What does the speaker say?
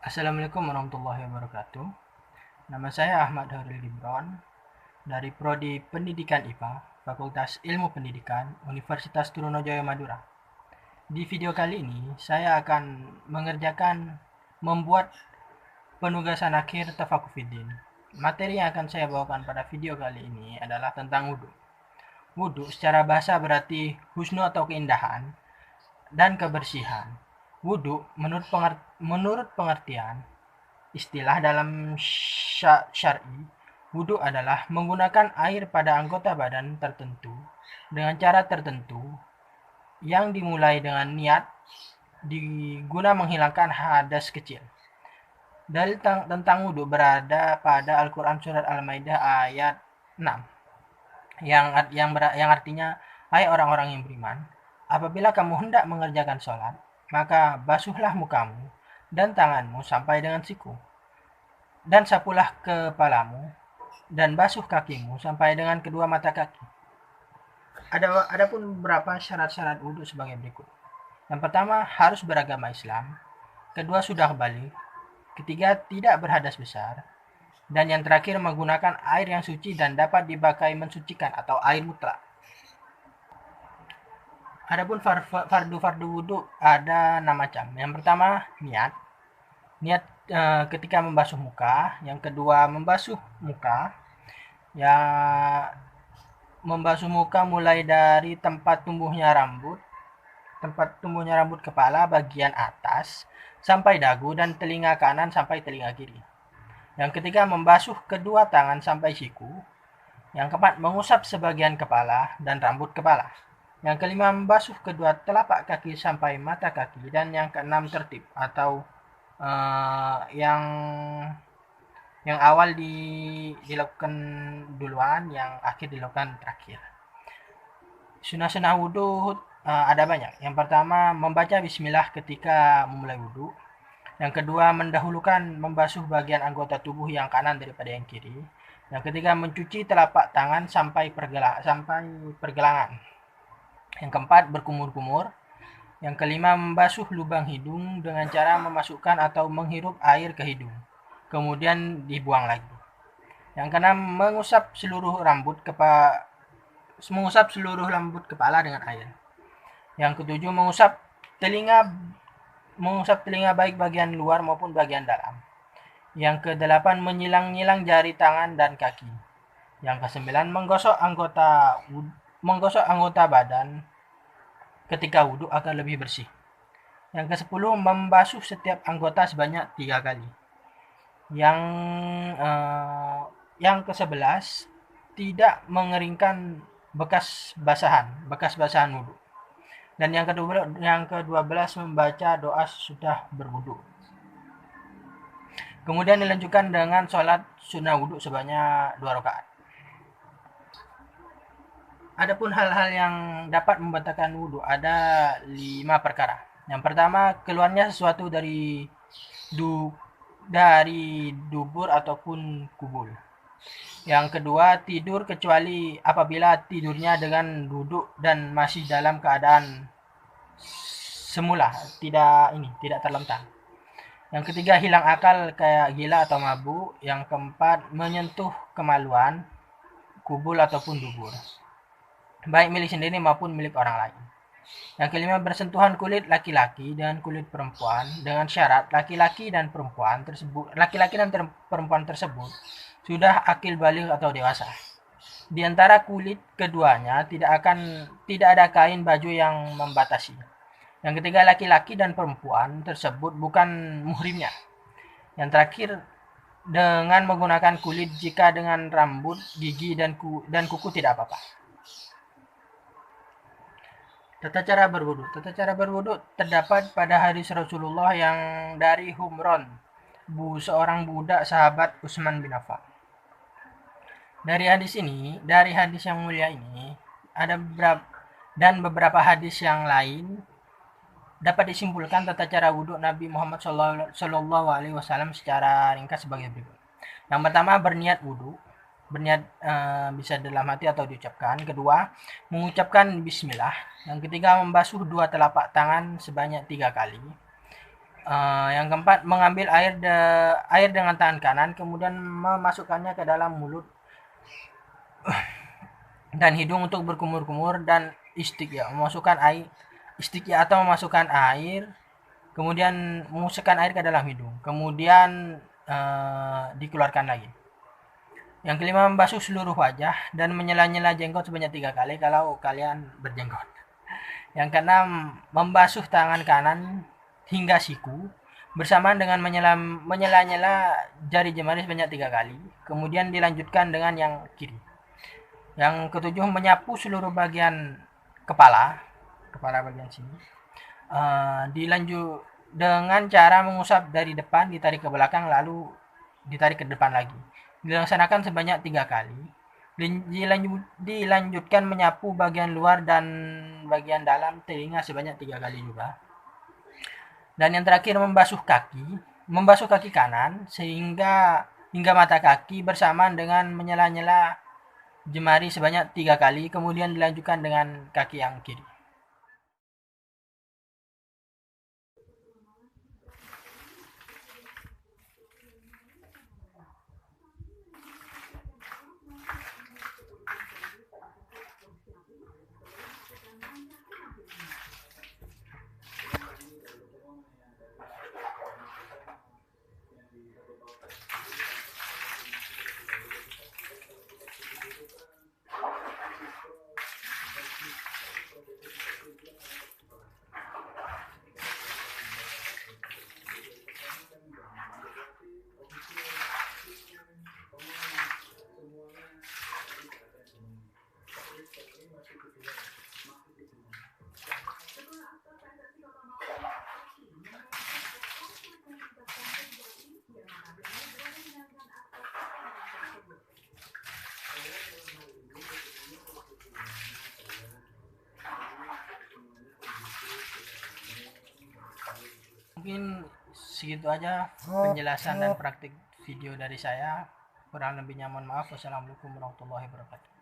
Assalamualaikum warahmatullahi wabarakatuh. Nama saya Ahmad Haril Gibran dari Prodi Pendidikan IPA, Fakultas Ilmu Pendidikan, Universitas Trunojoyo Madura. Di video kali ini, saya akan membuat penugasan akhir Tafakufiddin. Materi yang akan saya bawakan pada video kali ini adalah tentang wudhu. Wudhu secara bahasa berarti husnu atau keindahan dan kebersihan. Wudhu menurut pengertian istilah dalam syar'i, wudhu adalah menggunakan air pada anggota badan tertentu dengan cara tertentu yang dimulai dengan niat diguna menghilangkan hadas kecil. Dalil tentang wudhu berada pada Al-Quran Surat Al-Maidah ayat 6 yang artinya, hai orang-orang yang beriman, apabila kamu hendak mengerjakan sholat, maka basuhlah mukamu dan tanganmu sampai dengan siku, dan sapulah kepalamu, dan basuh kakimu sampai dengan kedua mata kaki. Ada pun beberapa syarat-syarat wudhu sebagai berikut. Yang pertama, harus beragama Islam. Kedua, sudah balik. Ketiga, tidak berhadas besar. Dan yang terakhir, menggunakan air yang suci dan dapat dipakai mensucikan atau air mutlak. Adapun fardu wudhu ada 6 macam. Yang pertama, niat. Niat ketika membasuh muka. Yang kedua, membasuh muka. Ya, membasuh muka mulai dari tempat tumbuhnya rambut kepala bagian atas sampai dagu dan telinga kanan sampai telinga kiri. Yang ketiga, membasuh kedua tangan sampai siku. Yang keempat, mengusap sebagian kepala dan rambut kepala. Yang kelima, membasuh kedua telapak kaki sampai mata kaki. Dan yang keenam, tertib atau yang awal dilakukan duluan, yang akhir dilakukan terakhir. Sunah-sunah wudhu ada banyak. Yang pertama, membaca bismillah ketika memulai wudhu. Yang kedua, mendahulukan membasuh bagian anggota tubuh yang kanan daripada yang kiri. Yang ketiga, mencuci telapak tangan sampai pergelangan. Yang keempat, berkumur-kumur. Yang kelima, membasuh lubang hidung dengan cara memasukkan atau menghirup air ke hidung, kemudian dibuang lagi. Yang keenam, mengusap seluruh rambut kepala dengan air. Yang ketujuh, mengusap telinga baik bagian luar maupun bagian dalam. Yang kedelapan, menyilang-nyilang jari tangan dan kaki. Yang kesembilan, menggosok anggota badan ketika wudhu agar lebih bersih. Yang ke-10, membasuh setiap anggota sebanyak 3 kali. Yang ke-11, tidak mengeringkan bekas basahan wudhu. Dan yang ke-12, membaca doa sudah berwudhu. Kemudian dilanjutkan dengan sholat sunnah wudhu sebanyak 2 rakaat. Adapun hal-hal yang dapat membatalkan wudhu ada 5 perkara. Yang pertama, keluarnya sesuatu dari dubur ataupun kubul. Yang kedua, tidur kecuali apabila tidurnya dengan duduk dan masih dalam keadaan semula, tidak terlentang. Yang ketiga, hilang akal kayak gila atau mabuk. Yang keempat, menyentuh kemaluan, kubul ataupun dubur, baik milik sendiri maupun milik orang lain. Yang kelima, bersentuhan kulit laki-laki dengan kulit perempuan dengan syarat laki-laki dan perempuan tersebut sudah akil baligh atau dewasa. Di antara kulit keduanya tidak ada kain baju yang membatasi. Yang ketiga, laki-laki dan perempuan tersebut bukan muhrimnya. Yang terakhir, dengan menggunakan kulit jika dengan rambut, gigi dan kuku tidak apa-apa. Tata cara berwudu terdapat pada hadis Rasulullah yang dari Humron, seorang budak sahabat Utsman bin Affan. Dari hadis yang mulia ini dan beberapa hadis yang lain dapat disimpulkan tata cara wudhu Nabi Muhammad SAW secara ringkas sebagai berikut. Yang pertama, berniat wudhu. Berniat bisa dalam hati atau diucapkan. Kedua, mengucapkan bismillah. Yang ketiga, membasuh 2 telapak tangan sebanyak 3 kali. Yang keempat, mengambil air dengan tangan kanan, kemudian memasukkannya ke dalam mulut dan hidung untuk berkumur-kumur, dan memasukkan air atau memasukkan air, kemudian memasukkan air ke dalam hidung, kemudian dikeluarkan lagi. Yang kelima, membasuh seluruh wajah dan menyela-nyela jenggot sebanyak 3 kali kalau kalian berjenggot. Yang keenam, membasuh tangan kanan hingga siku bersamaan dengan menyela-nyela jari jemari sebanyak 3 kali, kemudian dilanjutkan dengan yang kiri. Yang ketujuh, menyapu seluruh bagian kepala bagian sini. Dilanjut dengan cara mengusap dari depan, ditarik ke belakang, lalu ditarik ke depan lagi. Dilaksanakan sebanyak 3 kali. Dilanjutkan menyapu bagian luar dan bagian dalam telinga sebanyak 3 kali juga. Dan yang terakhir, membasuh kaki kanan hingga mata kaki bersamaan dengan menyela-nyela jemari sebanyak 3 kali, kemudian dilanjutkan dengan kaki yang kiri. Mungkin segitu aja penjelasan dan praktik video dari saya. Kurang lebihnya mohon maaf. Wassalamualaikum warahmatullahi wabarakatuh.